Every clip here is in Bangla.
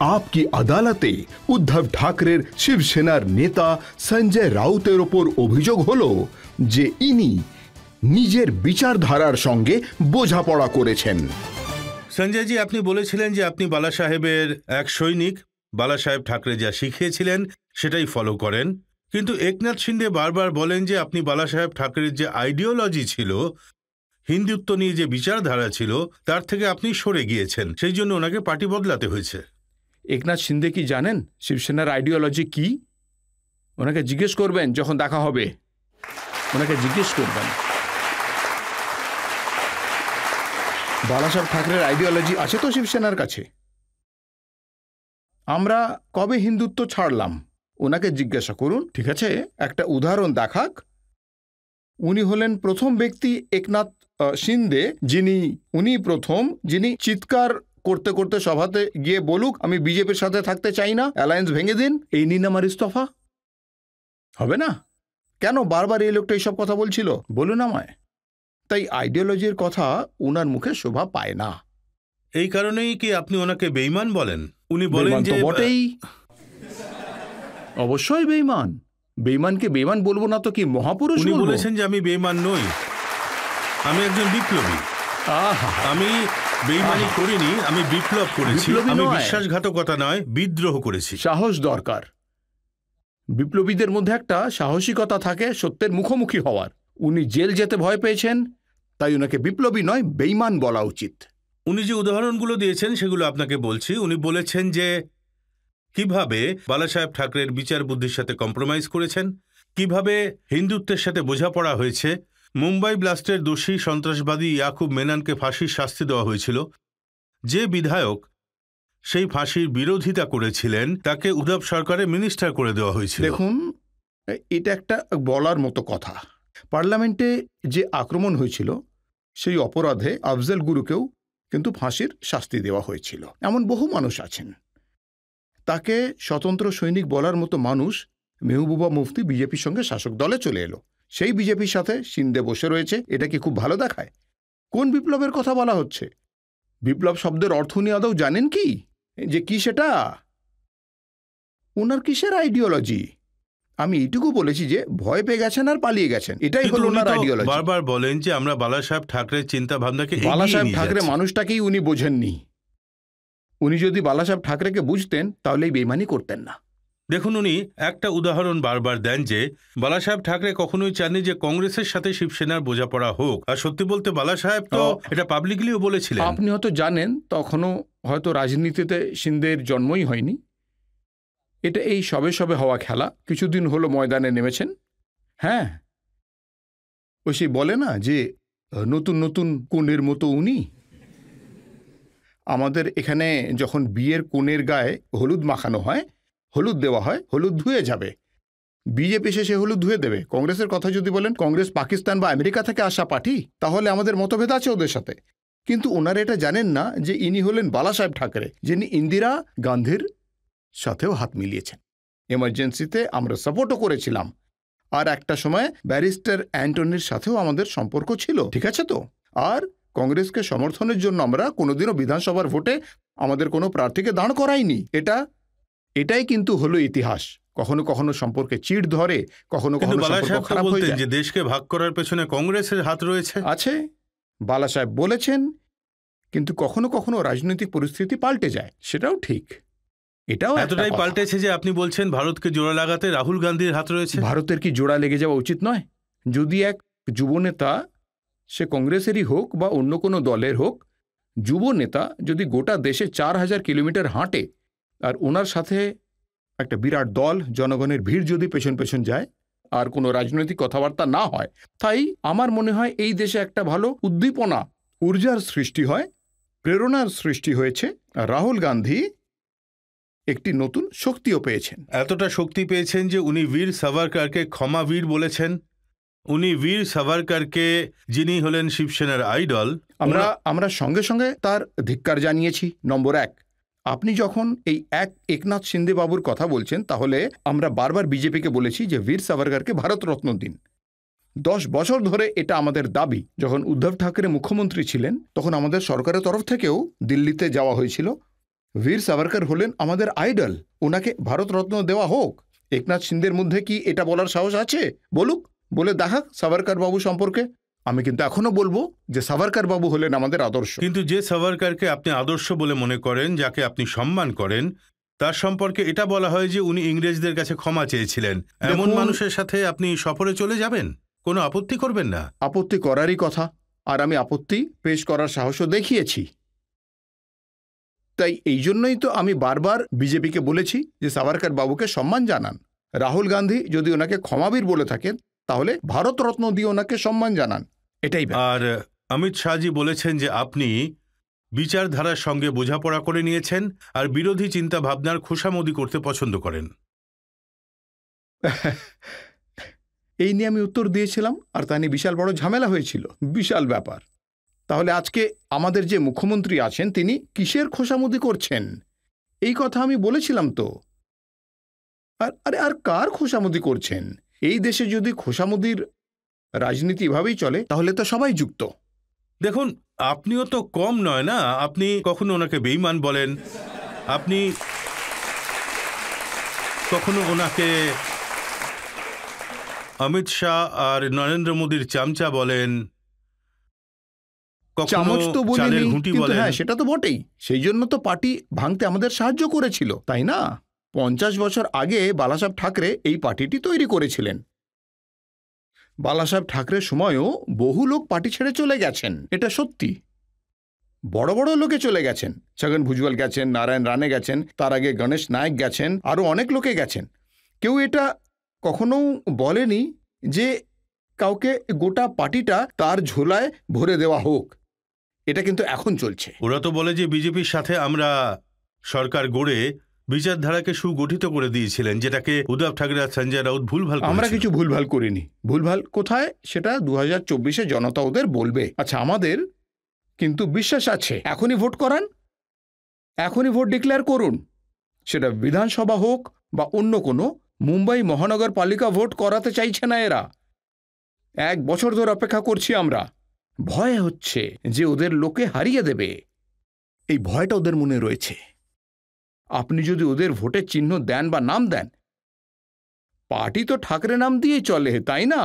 आपकी আদালতে উদ্ধব ঠাকরের শিবসেনার নেতা সঞ্জয় রাউতের ওপর অভিযোগ হলো যে ইনি নিজের বিচারধারার সঙ্গে বোঝাপড়া করেছেন। সঞ্জয় জি, আপনি বলেছিলেন যে আপনি বালা সাহেবের এক সৈনিক, বালা সাহেব ঠাকরে যা শিখিয়েছিলেন সেটাই ফলো করেন, কিন্তু একনাথ শিন্ডে বারবার বলেন যে আপনি বালা সাহেব ঠাকরের যে আইডিওলজি ছিল, হিন্দুত্ব নিয়ে যে বিচারধারা ছিল, তার থেকে আপনি সরে গিয়েছেন, সেই জন্য ওনাকে পার্টি বদলাতে হয়েছে। একনাথ শিন্ডে কি জানেন শিবসেনার আইডিওলজি কি? ওনাকে জিজ্ঞেস করবেন যখন দেখা হবে, ওনাকে জিজ্ঞেস করবেন। বালাসাহেব ঠাকরের আইডিওলজি আছে তো শিবসেনার কাছে? আমরা কবে হিন্দুত্ব ছাড়লাম ওনাকে জিজ্ঞাসা করুন, ঠিক আছে? একটা উদাহরণ দেখাক। উনি হলেন প্রথম ব্যক্তি, একনাথ শিন্ডে, যিনি চিৎকার করতে করতে সভাতে গিয়ে বলুক আমি বিজেপির সাথে থাকতে চাই না, অ্যালায়েন্স ভেঙে দিন, এই নিন আমার ইস্তফা। হবে না? কেন বারবার এই লোকটা এইসব কথা বলছিল বলুন আমায়। তাই আইডিওলজির কথা ওনার মুখে শোভা পায় না। এই কারণেই কি আপনি ওনাকে বেঈমান বলেন? উনি বলেন যে বটেই, অবশ্যই বেঈমান। বেঈমানকে বেঈমান বলবো না তো কি মহাপুরুষ? উনি বলেছেন যে আমি বেঈমান নই, আমি একজন বিপ্লবী। আমি বেঈমানি করিনি, আমি বিপ্লব করেছি। আমি বিশ্বাসঘাতকতা নয়, বিদ্রোহ করেছি। সাহস দরকার। বিপ্লবীদের মধ্যে একটা সাহসিকতা থাকে সত্যের মুখোমুখি হওয়ার। উনি জেল যেতে ভয় পেয়েছেন, তাই ওনাকে বিপ্লবী নয় বেঈমান বলা উচিত। উনি যে উদাহরণগুলো দিয়েছেন সেগুলো আপনাকে বলছি। উনি বলেছেন যে কিভাবে বালা সাহেব ঠাকরের বিচার বুদ্ধির সাথে কম্প্রোমাইজ করেছেন, কিভাবে হিন্দুত্বের সাথে বোঝাপড়া হয়েছে। মুম্বাই ব্লাস্টের দোষী সন্ত্রাসবাদী ইয়াকুব মেননকে ফাঁসির শাস্তি দেওয়া হয়েছিল। যে বিধায়ক সেই ফাঁসির বিরোধিতা করেছিলেন তাকে উদ্ধব সরকারে মিনিস্টার করে দেওয়া হয়েছিল। দেখুন, এটা একটা বলার মতো কথা। পার্লামেন্টে যে আক্রমণ হয়েছিল সেই অপরাধে আফজল গুরুকেও কিন্তু ফাঁসির শাস্তি দেওয়া হয়েছিল। এমন বহু মানুষ আছেন। তাকে স্বতন্ত্র সৈনিক বলার মতো মানুষ মেহবুবা মুফতি বিজেপির সঙ্গে শাসক দলে চলে এলো, সেই বিজেপির সাথে শিন্দে বসে রয়েছে। এটা কি খুব ভালো দেখায়? কোন বিপ্লবের কথা বলা হচ্ছে? বিপ্লব শব্দের অর্থ উনি আদৌ জানেন কি যে কি সেটা? ওনার কিসের আইডিওলজি? আমি এইটুকু বলেছি যে ভয় পেয়ে গেছেন আর পালিয়ে গেছেন, এটাই হলো ওনার আইডিওলজি। বারবার বলেন যে আমরা বালা সাহেব ঠাকরের চিন্তা ভাবনাকে এগিয়ে নিয়ে যাচ্ছি। বালা সাহেব ঠাকরে মানুষটাকেই উনি বোঝেননি। উনি যদি বালা সাহেব ঠাকরেকে বুঝতেন তাহলে এই বেইমানি করতেন না। দেখুন, উনি একটা উদাহরণ বারবার দেন যে বালা সাহেব ঠাকরে কখনোই চাননি যে কংগ্রেসের সাথে শিবসেনার বোঝাপড়া হোক। আর সত্যি বলতে বালা সাহেব তো এটা পাবলিকলিও বলেছিলেন। আপনি হয়তো জানেন তখনও হয়তো রাজনীতিতে শিন্দের জন্মই হয়নি। এটা এই সবে সবে হওয়া খেলা। কিছুদিন হলো ময়দানে নেমেছেন। হ্যাঁ, ওই সেই বলে না যে নতুন নতুন কোণের মতো উনি। আমাদের এখানে যখন বিয়ের কোণের গায়ে হলুদ মাখানো হয়, হলুদ দেওয়া হয়, হলুদ ধুয়ে যাবে। বিজেপি সে হলুদ ধুয়ে দেবে। কংগ্রেসের কথা যদি বলেন, কংগ্রেস পাকিস্তান বা আমেরিকা থেকে আসা পার্টি, তাহলে আমাদের মতভেদ আছে ওদের সাথে। কিন্তু ওনারা এটা জানেন না যে ইনি হলেন বালা সাহেব ঠাকরে, যিনি ইন্দিরা গান্ধীর সাথেও হাত মিলিয়েছেন। এমার্জেন্সিতে আমরা সাপোর্টও করেছিলাম, আর একটা সময় ব্যারিস্টার অ্যান্টনির সাথেও আমাদের সম্পর্ক ছিল। ঠিক আছে তো? আর কংগ্রেসকে সমর্থনের জন্য আমরা কোনোদিনও বিধানসভার ভোটে আমাদের কোনো প্রার্থীকে দাঁড় করাইনি। এটাই কিন্তু হলো ইতিহাস। কখনো কখনো সম্পর্কে চিড় ধরে, কখনো কখনো সম্পর্ক খারাপ হয়ে যায়। যে দেশকে ভাগ করার পেছনে কংগ্রেসের হাত রয়েছে আছে, বালা সাহেব বলেছেন। কিন্তু কখনো কখনো রাজনৈতিক পরিস্থিতি পাল্টে যায়, সেটাও ঠিক। এটাও এতটাই পাল্টেছে যে আপনি বলছেন ভারতকে জোড়া লাগাতে রাহুল গান্ধীর হাত রয়েছে। ভারতের কি জোড়া লেগে যাওয়া উচিত নয়? যদি এক যুবনেতা, সে কংগ্রেসেরই হোক বা অন্য কোনো দলের হোক, যুব নেতা যদি গোটা দেশে 4000 কিলোমিটার হাঁটে, আর ওনার সাথে একটা বিরাট দল, জনগণের ভিড় যদি পেছন পেছন যায়, আর কোনো রাজনৈতিক কথাবার্তা না হয়, তাই আমার মনে হয় এই দেশে একটা ভালো উদ্দীপনা, ঊর্জার সৃষ্টি হয়, প্রেরণার সৃষ্টি হয়েছে। রাহুল গান্ধী একটি নতুন শক্তিও পেয়েছেন। এতটা শক্তি পেয়েছেন যে উনি বীর সাভারকরকে ক্ষমাবীর বলেছেন। উনি বীর সাভারকরকে, যিনি হলেন শিবসেনার আইডল, আমরা সঙ্গে সঙ্গে তার ধিক্কার জানিয়েছি। নম্বর 1, আপনি যখন এই একনাথ শিন্দে বাবুর কথা বলছেন, তাহলে আমরা বারবার বিজেপিকে বলেছি যে বীর সাভারকরকে ভারতরত্ন দিন। 10 বছর ধরে এটা আমাদের দাবি। যখন উদ্ধব ঠাকরে মুখ্যমন্ত্রী ছিলেন, তখন আমাদের সরকারের তরফ থেকেও দিল্লিতে যাওয়া হয়েছিল, বীর সাভারকর হলেন আমাদের আইডল, ওনাকে ভারতরত্ন দেওয়া হোক। একনাথ শিন্দের মধ্যে কি এটা বলার সাহস আছে? বলুক, বলে দেখাক সাভারকর বাবু সম্পর্কে। আমি কিন্তু এখনো বলবো যে সাভারকর বাবু হলেন আমাদের আদর্শ। কিন্তু যে সাভারকরকে আপনি আদর্শ বলে মনে করেন, যাকে আপনি সম্মান করেন, তার সম্পর্কে এটা বলা হয় যে উনি ইংরেজদের কাছে ক্ষমা চেয়েছিলেন। এমন মানুষের সাথে আপনি সফরে চলে যাবেন? কোনো আপত্তি করবেন না? আপত্তি করারই কথা, আর আমি আপত্তি পেশ করার সাহসও দেখিয়েছি। তাই এই জন্যই তো আমি বারবার বিজেপিকে বলেছি যে সাভারকর বাবুকে সম্মান জানান। রাহুল গান্ধী যদি ওনাকে ক্ষমাবীর বলে থাকেন, তাহলে ভারতরত্ন দিয়ে ওনাকে সম্মান জানান, এটাই ব্যাপার। আর অমিত শাহজি বলেছেন যে আপনি বিচারধারার সঙ্গে বোঝাপড়া করে নিয়েছেন আর বিরোধী চিন্তা ভাবনার খোসামদি করতে পছন্দ করেন। এই নিয়ে আমি উত্তর দিয়েছিলাম, আর তা নিয়ে বিশাল বড় ঝামেলা হয়েছিল, বিশাল ব্যাপার। তাহলে আজকে আমাদের যে মুখ্যমন্ত্রী আছেন তিনি কিসের খোসামদি করছেন, এই কথা আমি বলেছিলাম তো। আর কার খোসামদি করছেন? এই দেশে যদি খোসামদির রাজনীতি এভাবেই চলে তাহলে তো সবাই যুক্ত। দেখুন, আপনিও তো কম নয় না। আপনি কখনো ওনাকে বেঈমান বলেন, আপনি কখনো ওনাকে অমিত শাহ আর নরেন্দ্র মোদীর চামচা বলেন, কখনো চামচ তো চালের বলিনি, ঘুঁটি কিন্তু বলেন। হ্যাঁ সেটা তো বটেই। সেই জন্য তো পার্টি ভাঙতে আমাদের সাহায্য করেছিল, তাই না? 50 বছর আগে বালাসাহেব ঠাকরে এই পার্টিটি তৈরি করেছিলেন। বালাসাহেব ঠাকরের সময়ও বহু লোক পার্টি ছেড়ে চলে গেছেন, এটা সত্যি। বড় বড় লোকে চলে গেছেন, ছগন ভুজবল গেছেন, নারায়ণ রানে গেছেন, তার আগে গণেশ নায়ক গেছেন, আরও অনেক লোকে গেছেন। কেউ এটা কখনো বলেনি যে কাউকে গোটা পার্টিটা তার ঝোলায় ভরে দেওয়া হোক। এটা কিন্তু এখন চলছে। ওরা তো বলে যে বিজেপির সাথে আমরা সরকার গড়ে বিচারধারাকে সুগঠিত করে দিয়েছিলেন, যেটাকে উদ্ধব ঠাকরে আর সঞ্জয় রাউত ভুলভাল করেছিল। আমরা কিছু ভুলভাল করিনি। ভুলভাল কোথায় সেটা 2024-এ জনতা ওদের বলবে। আচ্ছা, আমাদের কিন্তু বিশ্বাস আছে। এখনই ভোট করান, এখনই ভোট ডিক্লেয়ার করুন, সেটা বিধানসভা হোক বা অন্য কোনো। মুম্বাই মহানগরপালিকা ভোট করাতে চাইছে না এরা। 1 বছর ধরে অপেক্ষা করছি আমরা। ভয় হচ্ছে যে ওদের লোকে হারিয়ে দেবে, এই ভয়টা ওদের মনে রয়েছে। আপনি যদি ওদের ভোটের চিহ্ন দেন বা নাম দেন, পার্টি তো ঠাকরে নাম দিয়েই চলে, তাই না?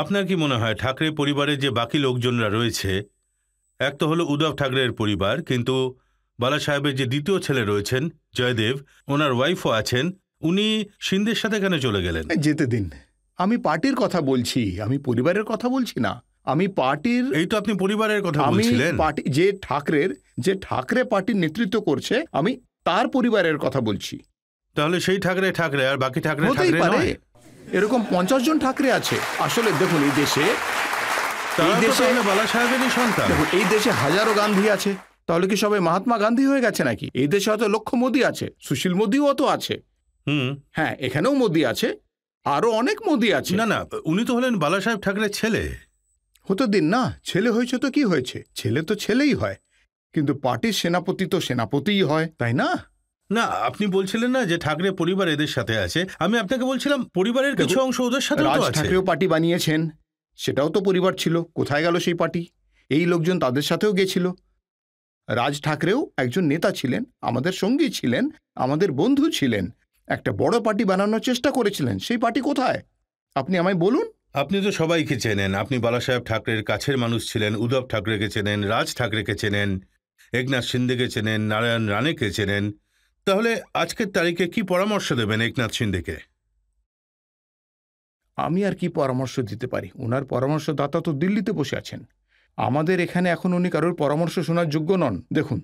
আপনার কি মনে হয় ঠাকরে পরিবারের যে বাকি লোকজনরা রয়েছে, এক তো হলো উদ্ধব ঠাকরের পরিবার, কিন্তু বালা সাহেবের যে দ্বিতীয় ছেলে রয়েছেন জয়দেব, ওনার ওয়াইফও আছেন, উনি সিন্ধের সাথে কেন চলে গেলেন? যেতে দিন, আমি পার্টির কথা বলছি, আমি পরিবারের কথা বলছি না। আমি পার্টির, এই তো আপনি পরিবারের কথা আমি বলছিলেন। পার্টি যে ঠাকরে পার্টির নেতৃত্ব করছে, আমি তার পরিবারের কথা বলছি। তাহলে সেই ঠাকরে ঠাকরে আর বাকি ঠাকরে হতেই ঠাকরে পারে, নয়? এরকম 50 জন ঠাকরে আছে। আসলে দেখুন, এই দেশে তারা তো তাহলে বালা সাহেবেরই সন্তান। দেখুন, এই দেশে হাজারো গান্ধী আছে, তাহলে কি সবাই মহাত্মা গান্ধী হয়ে গেছে নাকি? এই দেশে হয়তো লক্ষ্য মোদী আছে, সুশীল মোদীও তো আছে। হ্যাঁ, এখানেও মোদী আছে, আরো অনেক মোদী আছে। না না, উনি তো হলেন বালা সাহেব ঠাকরের ছেলে। হতে দিন না, ছেলে হয়েছে তো কি হয়েছে, ছেলে তো ছেলেই হয়, কিন্তু পার্টির সেনাপতি তো সেনাপতিই হয়, তাই না? না, আপনি বলছিলেন না যে ঠাকরে পরিবার এদের সাথে আছে। আমি আপনাকে বলছিলাম পরিবারের কিছু অংশ ওদের সাথে রাজ আছে। ঠাকরেও পার্টি বানিয়েছেন, সেটাও তো পরিবার ছিল। কোথায় গেল সেই পার্টি? এই লোকজন তাদের সাথেও গেছিল। রাজ ঠাকরেও একজন নেতা ছিলেন, আমাদের সঙ্গী ছিলেন, আমাদের বন্ধু ছিলেন, একটা বড় পার্টি বানানোর চেষ্টা করেছিলেন। সেই পার্টি কোথায় আপনি আমায় বলুন। আপনি তো সবাইকে চেনেন। আপনি বালা সাহেব ঠাকরের কাছের মানুষ ছিলেন, উদ্ধব ঠাকরেকে চেনেন, রাজ ঠাকরেকে চেনেন, একনাথ শিন্দেকে চেনেন, নারায়ণ রানেকে চেনেন। তাহলে আজকের তারিখে কি পরামর্শ দেবেন একনাথ শিন্দেকে? আমি আর কি পরামর্শ দিতে পারি? ওনার পরামর্শদাতা তো দিল্লিতে বসে আছেন। আমাদের এখানে এখন উনি কারোর পরামর্শ শোনার যোগ্য নন। দেখুন,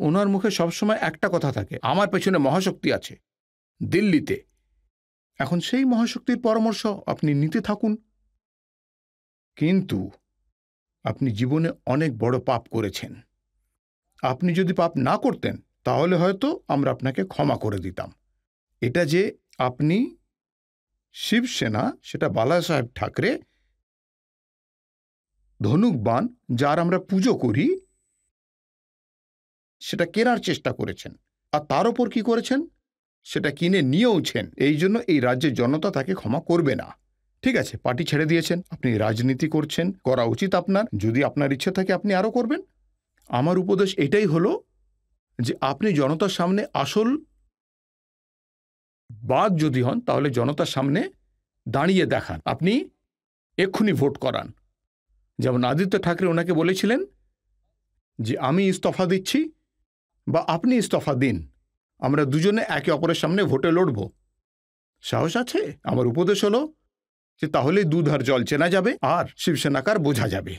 ওনার মুখে সবসময় একটা কথা থাকে, আমার পেছনে মহাশক্তি আছে দিল্লিতে। এখন সেই মহাশক্তির পরামর্শ আপনি নিতে থাকুন, কিন্তু আপনি জীবনে অনেক বড় পাপ করেছেন। আপনি যদি পাপ না করতেন তাহলে হয়তো আমরা আপনাকে ক্ষমা করে দিতাম। এটা যে আপনি শিবসেনা, সেটা বালা সাহেব ঠাকরে ধনুকবান, যার আমরা পুজো করি, সেটা কেনার চেষ্টা করেছেন, আর তার ওপর কি করেছেন, সেটা কিনে নিয়েওছেন। এই জন্য এই রাজ্যের জনতা তাকে ক্ষমা করবে না। ঠিক আছে, পার্টি ছেড়ে দিয়েছেন, আপনি রাজনীতি করছেন, করা উচিত আপনার। যদি আপনার ইচ্ছে থাকে আপনি আরও করবেন। আমার উপদেশ এটাই হলো, যে আপনি জনতার সামনে আসল বাদ যদি হন তাহলে জনতার সামনে দাঁড়িয়ে দেখান, আপনি এক্ষুনি ভোট করান। যেমন আদিত্য ঠাকরে ওনাকে বলেছিলেন যে আমি ইস্তফা দিচ্ছি বা আপনি ইস্তফা দিন, আমরা দুজনে একে অপরের সামনে ভোটে লড়ব। সাহস আছে? আমার উপদেশ হলো যে তাহলে দুধার জল চেনা যাবে আর শিবসেনাকার বোঝা যাবে।